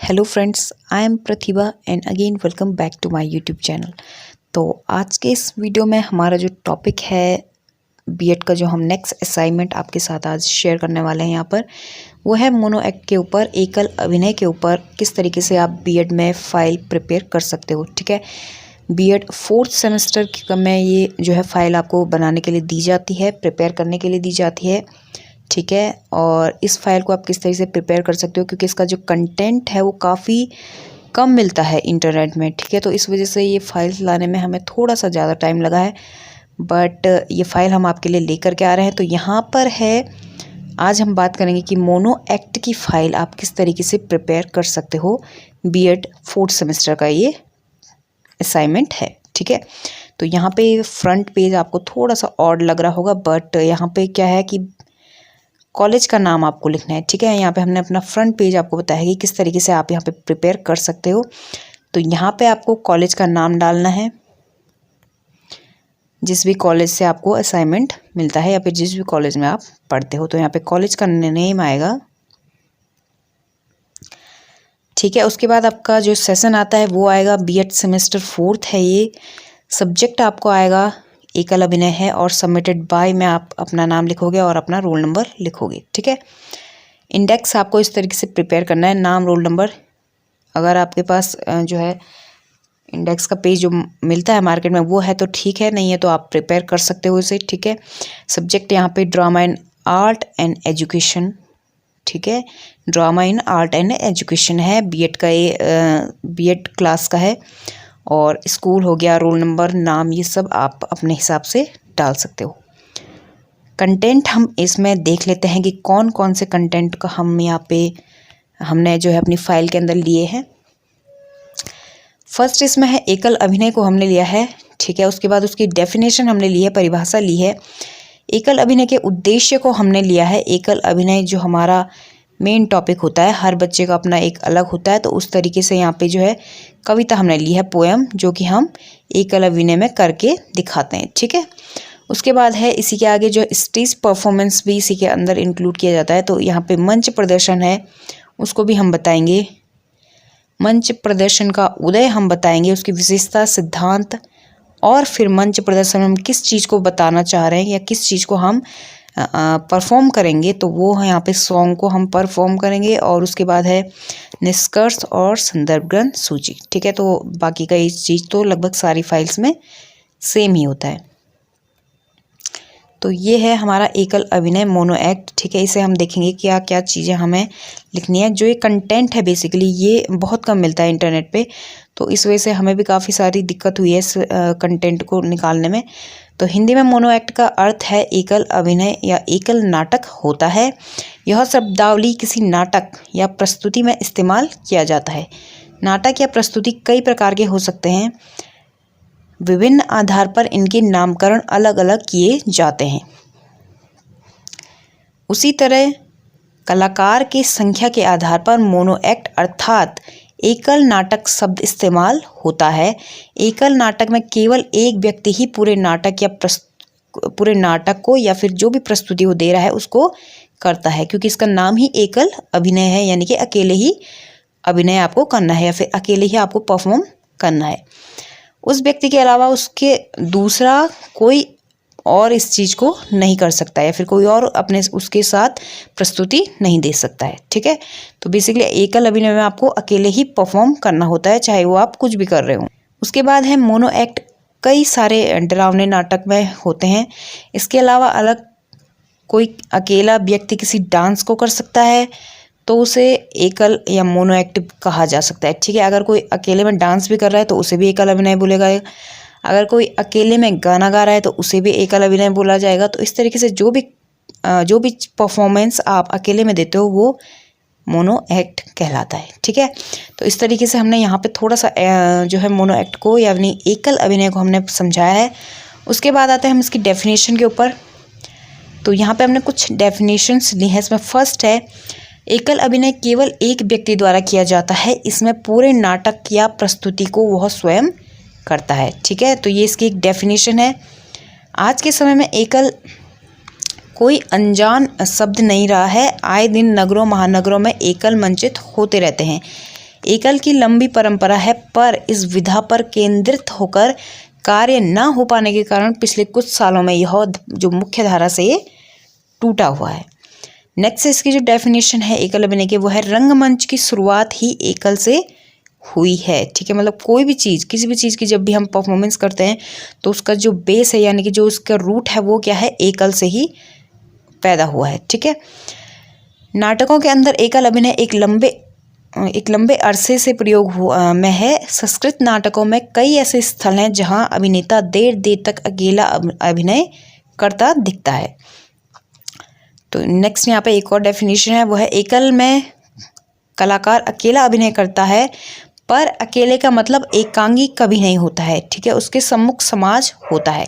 Hello friends, I am Pratibha and again welcome back to my YouTube channel. तो आज के इस वीडियो में हमारा जो टॉपिक है बीएड का, जो हम नेक्स्ट असाइनमेंट आपके साथ आज शेयर करने वाले हैं यहाँ पर, वो है मोनो एक्ट के ऊपर, एकल अभिनय के ऊपर किस तरीके से आप बीएड में फ़ाइल प्रिपेयर कर सकते हो। ठीक है, बीएड 4th सेमेस्टर में ये जो है फ़ाइल आपको बनाने के लिए दी जाती है, प्रिपेयर करने के लिए दी जाती है। ठीक है, और इस फाइल को आप किस तरीके से प्रिपेयर कर सकते हो, क्योंकि इसका जो कंटेंट है वो काफ़ी कम मिलता है इंटरनेट में। ठीक है, तो इस वजह से ये फाइल्स लाने में हमें थोड़ा सा ज़्यादा टाइम लगा है, बट ये फ़ाइल हम आपके लिए लेकर के आ रहे हैं। तो यहाँ पर है, आज हम बात करेंगे कि मोनो एक्ट की फ़ाइल आप किस तरीके से प्रिपेयर कर सकते हो। बीएड 4th सेमेस्टर का ये असाइनमेंट है। ठीक है, तो यहाँ पे फ्रंट पेज आपको थोड़ा सा ऑड लग रहा होगा, बट यहाँ पे क्या है कि कॉलेज का नाम आपको लिखना है। ठीक है, यहाँ पे हमने अपना फ्रंट पेज आपको बताया कि किस तरीके से आप यहाँ पे प्रिपेयर कर सकते हो। तो यहाँ पे आपको कॉलेज का नाम डालना है, जिस भी कॉलेज से आपको असाइनमेंट मिलता है या फिर जिस भी कॉलेज में आप पढ़ते हो। तो यहाँ पे कॉलेज का नेम आएगा। ठीक है, उसके बाद आपका जो सेशन आता है वो आएगा, बीएड सेमेस्टर 4th है ये। सब्जेक्ट आपको आएगा एकल अभिनय है, और सबमिटेड बाय में आप अपना नाम लिखोगे और अपना रोल नंबर लिखोगे। ठीक है, इंडेक्स आपको इस तरीके से प्रिपेयर करना है, नाम, रोल नंबर। अगर आपके पास जो है इंडेक्स का पेज जो मिलता है मार्केट में वो है तो ठीक है, नहीं है तो आप प्रिपेयर कर सकते हो इसे। ठीक है, सब्जेक्ट यहाँ पे drama in art and education. ठीक है, drama in art and education है, बीएड का ये बीएड क्लास का है। और स्कूल हो गया, रोल नंबर, नाम, ये सब आप अपने हिसाब से डाल सकते हो। कंटेंट हम इसमें देख लेते हैं कि कौन कौन से कंटेंट का हम यहाँ पे हमने जो है अपनी फाइल के अंदर लिए हैं। फर्स्ट इसमें है एकल अभिनय को हमने लिया है। ठीक है, उसके बाद उसकी डेफिनेशन हमने ली है, परिभाषा ली है। एकल अभिनय के उद्देश्य को हमने लिया है। एकल अभिनय जो हमारा मेन टॉपिक होता है, हर बच्चे का अपना एक अलग होता है, तो उस तरीके से यहाँ पे जो है कविता हमने ली है, पोएम, जो कि हम एकल अभिनय में करके दिखाते हैं। ठीक है, उसके बाद है इसी के आगे जो स्टेज परफॉर्मेंस भी इसी के अंदर इंक्लूड किया जाता है। तो यहाँ पे मंच प्रदर्शन है, उसको भी हम बताएंगे। मंच प्रदर्शन का उदय हम बताएंगे, उसकी विशेषता, सिद्धांत, और फिर मंच प्रदर्शन में हम किस चीज़ को बताना चाह रहे हैं या किस चीज़ को हम परफॉर्म करेंगे, तो वो है यहाँ पे सॉन्ग को हम परफॉर्म करेंगे। और उसके बाद है निष्कर्ष और संदर्भ ग्रंथ सूची। ठीक है, तो बाकी का ये चीज़ तो लगभग सारी फाइल्स में सेम ही होता है। तो ये है हमारा एकल अभिनय मोनो एक्ट। ठीक है, इसे हम देखेंगे क्या क्या चीज़ें हमें लिखनी है। जो ये कंटेंट है बेसिकली ये बहुत कम मिलता है इंटरनेट पे, तो इस वजह से हमें भी काफ़ी सारी दिक्कत हुई है इस कंटेंट को निकालने में। तो हिंदी में मोनो एक्ट का अर्थ है एकल अभिनय या एकल नाटक होता है। यह शब्दावली किसी नाटक या प्रस्तुति में इस्तेमाल किया जाता है। नाटक या प्रस्तुति कई प्रकार के हो सकते हैं, विभिन्न आधार पर इनके नामकरण अलग अलग किए जाते हैं। उसी तरह कलाकार की संख्या के आधार पर मोनो एक्ट अर्थात एकल नाटक शब्द इस्तेमाल होता है। एकल नाटक में केवल एक व्यक्ति ही पूरे नाटक या पूरे नाटक को या फिर जो भी प्रस्तुति वो दे रहा है उसको करता है, क्योंकि इसका नाम ही एकल अभिनय है, यानी कि अकेले ही अभिनय आपको करना है या फिर अकेले ही आपको परफॉर्म करना है। उस व्यक्ति के अलावा उसके दूसरा कोई और इस चीज़ को नहीं कर सकता या फिर कोई और अपने उसके साथ प्रस्तुति नहीं दे सकता है। ठीक है, तो बेसिकली एकल अभिनय में आपको अकेले ही परफॉर्म करना होता है, चाहे वो आप कुछ भी कर रहे हो। उसके बाद है मोनो एक्ट कई सारे डरावने नाटक में होते हैं। इसके अलावा अलग कोई अकेला व्यक्ति किसी डांस को कर सकता है तो उसे एकल या मोनो एक्ट कहा जा सकता है। ठीक है, अगर कोई अकेले में डांस भी कर रहा है तो उसे भी एकल अभिनय बोलेगा। अगर कोई अकेले में गाना गा रहा है तो उसे भी एकल अभिनय बोला जाएगा। तो इस तरीके से जो भी परफॉर्मेंस आप अकेले में देते हो वो मोनो एक्ट कहलाता है। ठीक है, तो इस तरीके से हमने यहाँ पे थोड़ा सा जो है मोनो एक्ट को यानी एकल अभिनय को हमने समझाया है। उसके बाद आते हैं हम इसकी डेफिनेशन के ऊपर। तो यहाँ पे हमने कुछ डेफिनेशंस ली हैं। इसमें फर्स्ट है, एकल अभिनय केवल एक व्यक्ति द्वारा किया जाता है। इसमें पूरे नाटक या प्रस्तुति को वह स्वयं करता है। ठीक है, तो ये इसकी एक डेफिनेशन है। आज के समय में एकल कोई अनजान शब्द नहीं रहा है। आए दिन नगरों महानगरों में एकल मंचित होते रहते हैं। एकल की लंबी परंपरा है, पर इस विधा पर केंद्रित होकर कार्य न हो पाने के कारण पिछले कुछ सालों में यह जो मुख्य धारा से ये टूटा हुआ है। नेक्स्ट इसकी जो डेफिनेशन है एकल अभिनय की, वो है रंगमंच की शुरुआत ही एकल से हुई है। ठीक है, मतलब कोई भी चीज़, किसी भी चीज़ की जब भी हम परफॉर्मेंस करते हैं तो उसका जो बेस है यानी कि जो उसका रूट है वो क्या है, एकल से ही पैदा हुआ है। ठीक है, नाटकों के अंदर एकल अभिनय एक लंबे अरसे से प्रयोग में है। संस्कृत नाटकों में कई ऐसे स्थल हैं जहां अभिनेता देर देर तक अकेला अभिनय करता दिखता है। तो नेक्स्ट यहाँ पे एक और डेफिनेशन है, वो है एकल में कलाकार अकेला अभिनय करता है, पर अकेले का मतलब एकांगी कभी नहीं होता है। ठीक है, उसके सम्मुख समाज होता है।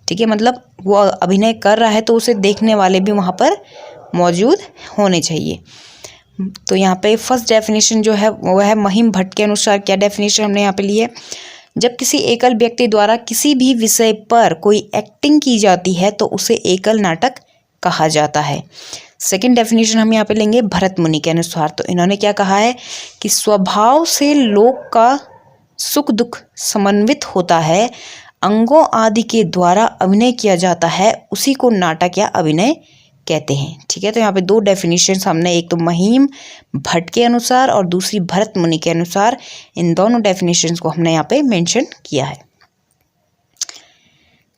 ठीक है, मतलब वो अभिनय कर रहा है तो उसे देखने वाले भी वहाँ पर मौजूद होने चाहिए। तो यहाँ पे फर्स्ट डेफिनेशन जो है वो है महिम भट्ट के अनुसार क्या डेफिनेशन हमने यहाँ पे ली है, जब किसी एकल व्यक्ति द्वारा किसी भी विषय पर कोई एक्टिंग की जाती है तो उसे एकल नाटक कहा जाता है। सेकंड डेफिनेशन हम यहाँ पे लेंगे भरत मुनि के अनुसार। तो इन्होंने क्या कहा है कि स्वभाव से लोक का सुख दुख समन्वित होता है, अंगों आदि के द्वारा अभिनय किया जाता है, उसी को नाटक या अभिनय कहते हैं। ठीक है, तो यहाँ पे दो डेफिनेशन हमने, एक तो महिम भट्ट के अनुसार और दूसरी भरत मुनि के अनुसार, इन दोनों डेफिनेशंस को हमने यहाँ पे मेंशन किया है।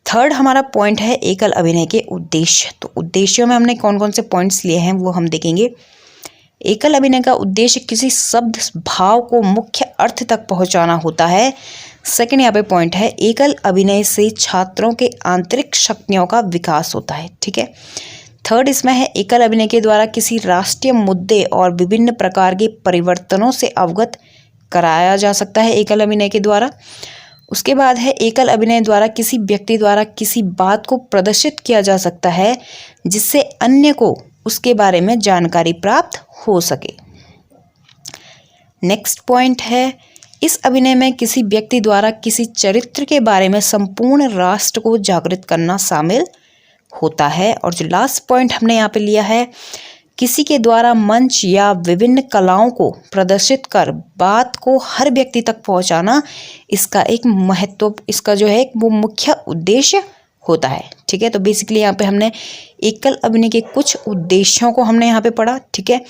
थर्ड हमारा पॉइंट है एकल अभिनय के उद्देश्य। तो उद्देश्यों में हमने कौन कौन से पॉइंट्स लिए हैं वो हम देखेंगे। एकल अभिनय का उद्देश्य किसी शब्द भाव को मुख्य अर्थ तक पहुंचाना होता है। सेकंड यहाँ पे पॉइंट है एकल अभिनय से छात्रों के आंतरिक शक्तियों का विकास होता है। ठीक है, थर्ड इसमें है एकल अभिनय के द्वारा किसी राष्ट्रीय मुद्दे और विभिन्न प्रकार के परिवर्तनों से अवगत कराया जा सकता है एकल अभिनय के द्वारा। उसके बाद है एकल अभिनय द्वारा किसी व्यक्ति द्वारा किसी बात को प्रदर्शित किया जा सकता है जिससे अन्य को उसके बारे में जानकारी प्राप्त हो सके। नेक्स्ट पॉइंट है इस अभिनय में किसी व्यक्ति द्वारा किसी चरित्र के बारे में संपूर्ण राष्ट्र को जागृत करना शामिल होता है। और जो लास्ट पॉइंट हमने यहाँ पे लिया है, किसी के द्वारा मंच या विभिन्न कलाओं को प्रदर्शित कर बात को हर व्यक्ति तक पहुंचाना इसका एक महत्व, इसका जो है वो मुख्य उद्देश्य होता है। ठीक है, तो बेसिकली यहाँ पे हमने एकल अभिनय के कुछ उद्देश्यों को हमने यहाँ पे पढ़ा। ठीक है,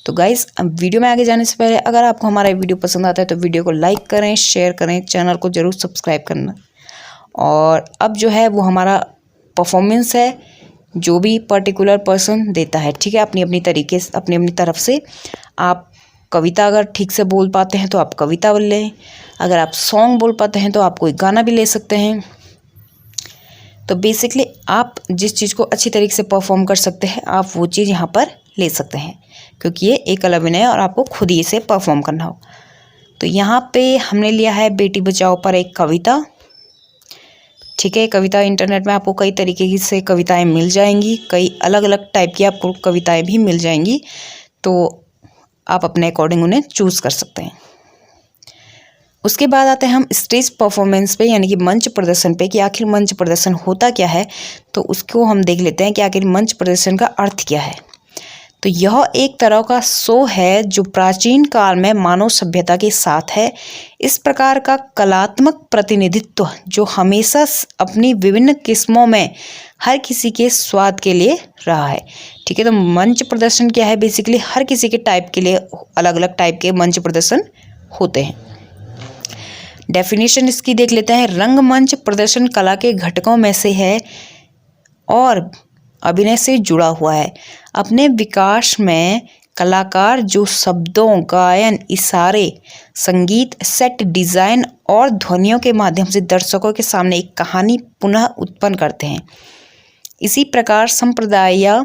तो गाइस वीडियो में आगे जाने से पहले अगर आपको हमारा वीडियो पसंद आता है तो वीडियो को लाइक करें, शेयर करें, चैनल को जरूर सब्सक्राइब करना। और अब जो है वो हमारा परफॉर्मेंस है, जो भी पर्टिकुलर पर्सन देता है। ठीक है, अपनी अपनी तरीके से, अपनी अपनी तरफ से आप कविता अगर ठीक से बोल पाते हैं तो आप कविता बोल लें, अगर आप सॉन्ग बोल पाते हैं तो आप कोई गाना भी ले सकते हैं। तो बेसिकली आप जिस चीज़ को अच्छी तरीके से परफॉर्म कर सकते हैं आप वो चीज़ यहाँ पर ले सकते हैं, क्योंकि ये एकल अभिनय है और आपको खुद ही इसे परफॉर्म करना हो। तो यहाँ पे हमने लिया है बेटी बचाओ पर एक कविता। ठीक है, कविता इंटरनेट में आपको कई तरीके से कविताएं मिल जाएंगी, कई अलग अलग टाइप की आपको कविताएं भी मिल जाएंगी, तो आप अपने अकॉर्डिंग उन्हें चूज़ कर सकते हैं। उसके बाद आते हैं हम स्टेज परफॉर्मेंस पे, यानी कि मंच प्रदर्शन पे, कि आखिर मंच प्रदर्शन होता क्या है। तो उसको हम देख लेते हैं कि आखिर मंच प्रदर्शन का अर्थ क्या है। तो यह एक तरह का शो है जो प्राचीन काल में मानव सभ्यता के साथ है। इस प्रकार का कलात्मक प्रतिनिधित्व जो हमेशा अपनी विभिन्न किस्मों में हर किसी के स्वाद के लिए रहा है। ठीक है, तो मंच प्रदर्शन क्या है, बेसिकली हर किसी के टाइप के लिए अलग अलग टाइप के मंच प्रदर्शन होते हैं। डेफिनेशन इसकी देख लेते हैं। रंगमंच प्रदर्शन कला के घटकों में से है और अभिनय से जुड़ा हुआ है। अपने विकास में कलाकार जो शब्दों, गायन, इशारे, संगीत, सेट डिज़ाइन और ध्वनियों के माध्यम से दर्शकों के सामने एक कहानी पुनः उत्पन्न करते हैं। इसी प्रकार संप्रदाय या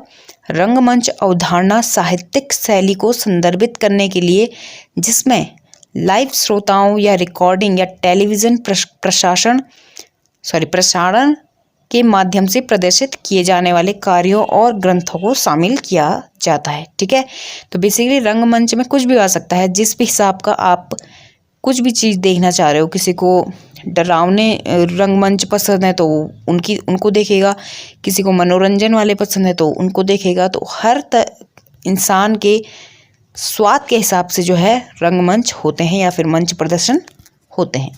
रंगमंच अवधारणा साहित्यिक शैली को संदर्भित करने के लिए जिसमें लाइव श्रोताओं या रिकॉर्डिंग या टेलीविज़न प्रसारण के माध्यम से प्रदर्शित किए जाने वाले कार्यों और ग्रंथों को शामिल किया जाता है। ठीक है, तो बेसिकली रंगमंच में कुछ भी आ सकता है, जिस भी हिसाब का आप कुछ भी चीज़ देखना चाह रहे हो। किसी को डरावने रंगमंच पसंद है तो उनको देखेगा, किसी को मनोरंजन वाले पसंद है तो उनको देखेगा। तो हर इंसान के स्वाद के हिसाब से जो है रंगमंच होते हैं या फिर मंच प्रदर्शन होते हैं।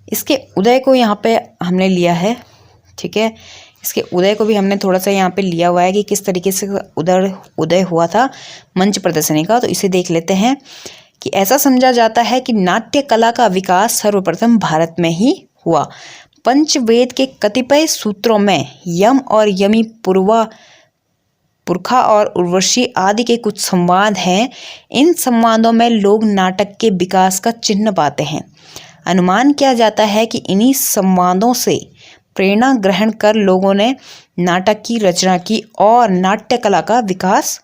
इसके उदय को यहाँ पे हमने लिया है, ठीक है। इसके उदय को भी हमने थोड़ा सा यहाँ पे लिया हुआ है कि किस तरीके से उदय हुआ था मंच प्रदर्शनी का। तो इसे देख लेते हैं कि ऐसा समझा जाता है कि नाट्य कला का विकास सर्वप्रथम भारत में ही हुआ। पंचवेद के कतिपय सूत्रों में यम और यमी पुरखा और उर्वशी आदि के कुछ संवाद हैं। इन संवादों में लोग नाटक के विकास का चिन्ह पाते हैं। अनुमान किया जाता है कि इन्हीं संवादों से प्रेरणा ग्रहण कर लोगों ने नाटक की रचना की और नाट्य कला का विकास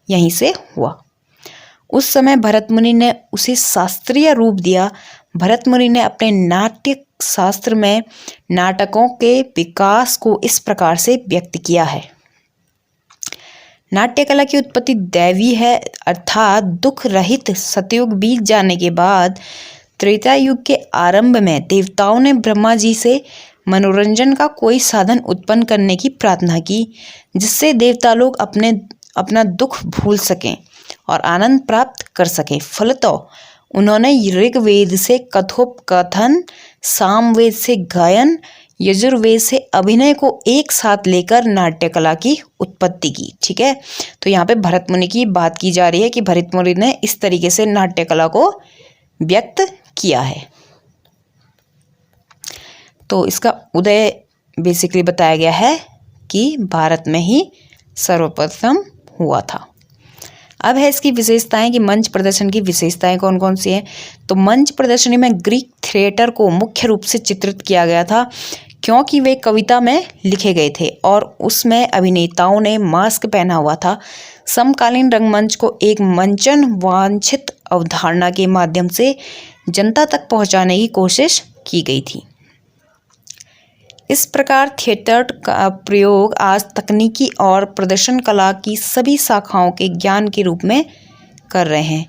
यहीं से हुआ। उस समय भरत मुनि ने उसे शास्त्रीय रूप दिया। भरत मुनि ने अपने नाट्य शास्त्र में नाटकों के विकास को इस प्रकार से व्यक्त किया है। नाट्य कला की उत्पत्ति दैवी है, अर्थात दुख रहित सतयुग बीत जाने के बाद त्रेता युग के आरंभ में देवताओं ने ब्रह्मा जी से मनोरंजन का कोई साधन उत्पन्न करने की प्रार्थना की, जिससे देवता लोग अपना दुख भूल सकें और आनंद प्राप्त कर सकें। फलतः उन्होंने ऋग्वेद से कथोपकथन, सामवेद से गायन, यजुर्वेद से अभिनय को एक साथ लेकर नाट्य कला की उत्पत्ति की। ठीक है, तो यहाँ पे भरत मुनि की बात की जा रही है कि भरत मुनि ने इस तरीके से नाट्य कला को व्यक्त किया है। तो इसका उदय बेसिकली बताया गया है कि भारत में ही सर्वप्रथम हुआ था। अब है इसकी विशेषताएं कि मंच प्रदर्शन की विशेषताएं कौन कौन सी हैं। तो मंच प्रदर्शनी में ग्रीक थिएटर को मुख्य रूप से चित्रित किया गया था, क्योंकि वे कविता में लिखे गए थे और उसमें अभिनेताओं ने मास्क पहना हुआ था। समकालीन रंगमंच को एक मंचन वांछित अवधारणा के माध्यम से जनता तक पहुंचाने की कोशिश की गई थी। इस प्रकार थिएटर का प्रयोग आज तकनीकी और प्रदर्शन कला की सभी शाखाओं के ज्ञान के रूप में कर रहे हैं।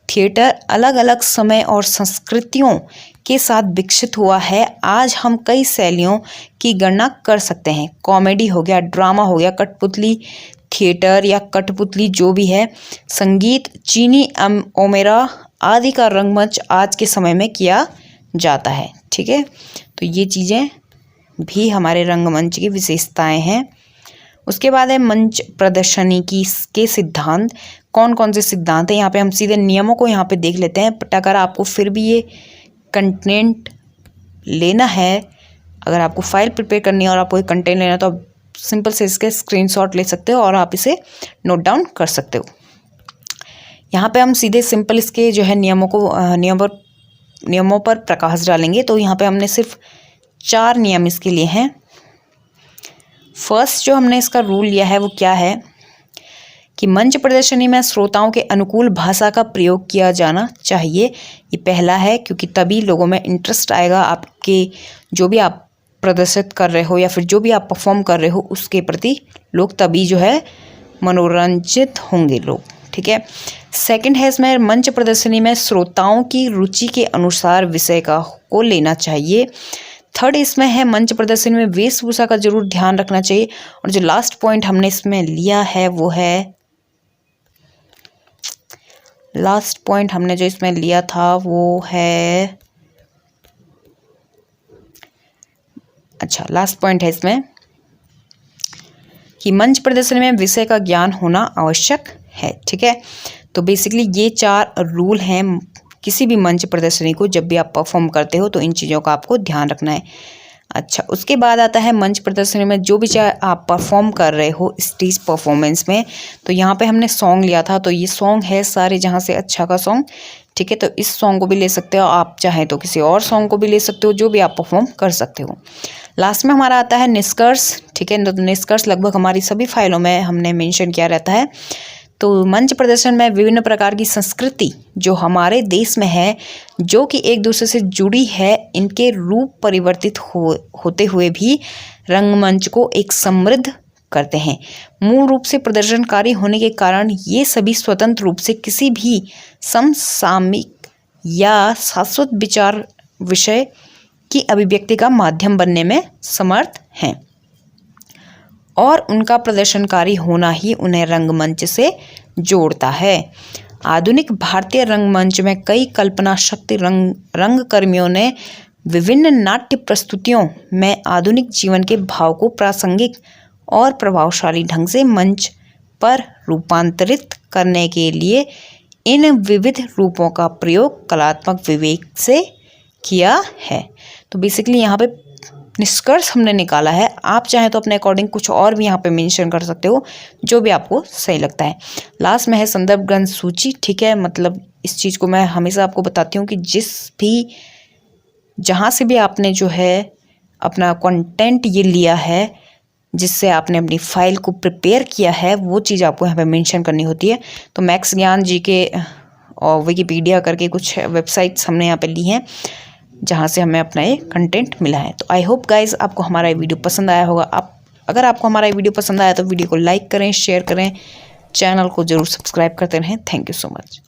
थिएटर अलग अलग समय और संस्कृतियों के साथ विकसित हुआ है। आज हम कई शैलियों की गणना कर सकते हैं। कॉमेडी हो गया, ड्रामा हो गया, कठपुतली थिएटर या कठपुतली जो भी है, संगीत, चीनी ओपेरा आदि का रंगमंच आज के समय में किया जाता है। ठीक है, तो ये चीज़ें भी हमारे रंगमंच की विशेषताएं हैं। उसके बाद है मंच प्रदर्शनी के सिद्धांत। कौन कौन से सिद्धांत हैं, यहाँ पे हम सीधे नियमों को यहाँ पे देख लेते हैं। बट अगर आपको फिर भी ये कंटेंट लेना है, अगर आपको फाइल प्रिपेयर करनी है और आपको ये कंटेंट लेना है, तो आप सिंपल से इसके स्क्रीनशॉट ले सकते हो और आप इसे नोट डाउन कर सकते हो। यहाँ पे हम सीधे सिंपल इसके जो है नियमों पर प्रकाश डालेंगे। तो यहाँ पे हमने सिर्फ 4 नियम इसके लिए हैं। फर्स्ट जो हमने इसका रूल लिया है वो क्या है कि मंच प्रदर्शनी में श्रोताओं के अनुकूल भाषा का प्रयोग किया जाना चाहिए। ये पहला है, क्योंकि तभी लोगों में इंटरेस्ट आएगा आपके जो भी आप प्रदर्शित कर रहे हो या फिर जो भी आप परफॉर्म कर रहे हो उसके प्रति लोग तभी जो है मनोरंजित होंगे लोग। ठीक है, सेकंड है इसमें मंच प्रदर्शनी में श्रोताओं की रुचि के अनुसार विषय को लेना चाहिए। थर्ड इसमें है मंच प्रदर्शनी में वेशभूषा का जरूर ध्यान रखना चाहिए। और जो लास्ट पॉइंट हमने इसमें लिया है वो है, लास्ट पॉइंट हमने जो इसमें लिया था वो है, अच्छा लास्ट पॉइंट है इसमें कि मंच प्रदर्शनी में विषय का ज्ञान होना आवश्यक है। ठीक है, तो बेसिकली ये 4 रूल हैं किसी भी मंच प्रदर्शनी को जब भी आप परफॉर्म करते हो, तो इन चीज़ों का आपको ध्यान रखना है। अच्छा, उसके बाद आता है मंच प्रदर्शनी में जो भी चाहे आप परफॉर्म कर रहे हो स्टेज परफॉर्मेंस में। तो यहाँ पे हमने सॉन्ग लिया था, तो ये सॉन्ग है सारे जहाँ से अच्छा का सॉन्ग। ठीक है, तो इस सॉन्ग को भी ले सकते हो, आप चाहें तो किसी और सॉन्ग को भी ले सकते हो, जो भी आप परफॉर्म कर सकते हो। लास्ट में हमारा आता है निष्कर्ष। ठीक है, तो निष्कर्ष लगभग हमारी सभी फाइलों में हमने मेंशन किया रहता है। तो मंच प्रदर्शन में विभिन्न प्रकार की संस्कृति जो हमारे देश में है, जो कि एक दूसरे से जुड़ी है, इनके रूप परिवर्तित होते हुए भी रंगमंच को एक समृद्ध करते हैं। मूल रूप से प्रदर्शनकारी होने के कारण ये सभी स्वतंत्र रूप से किसी भी समसामयिक या शाश्वत विचार विषय की अभिव्यक्ति का माध्यम बनने में समर्थ हैं और उनका प्रदर्शनकारी होना ही उन्हें रंगमंच से जोड़ता है। आधुनिक भारतीय रंगमंच में कई कल्पना शक्ति रंगकर्मियों ने विभिन्न नाट्य प्रस्तुतियों में आधुनिक जीवन के भाव को प्रासंगिक और प्रभावशाली ढंग से मंच पर रूपांतरित करने के लिए इन विविध रूपों का प्रयोग कलात्मक विवेक से किया है। तो बेसिकली यहाँ पे निष्कर्ष हमने निकाला है। आप चाहें तो अपने अकॉर्डिंग कुछ और भी यहाँ पे मेंशन कर सकते हो, जो भी आपको सही लगता है। लास्ट में है संदर्भ ग्रंथ सूची। ठीक है, मतलब इस चीज़ को मैं हमेशा आपको बताती हूँ कि जहाँ से भी आपने जो है अपना कंटेंट ये लिया है, जिससे आपने अपनी फाइल को प्रिपेयर किया है, वो चीज़ आपको यहाँ पे मेंशन करनी होती है। तो मैक्स ज्ञान जीके और विकिपीडिया करके कुछ वेबसाइट्स हमने यहाँ पे ली हैं, जहाँ से हमें अपना ये कंटेंट मिला है। तो आई होप गाइज आपको हमारा ये वीडियो पसंद आया होगा। अगर आपको हमारा ये वीडियो पसंद आया तो वीडियो को लाइक करें, शेयर करें, चैनल को जरूर सब्सक्राइब करते रहें। Thank you so much.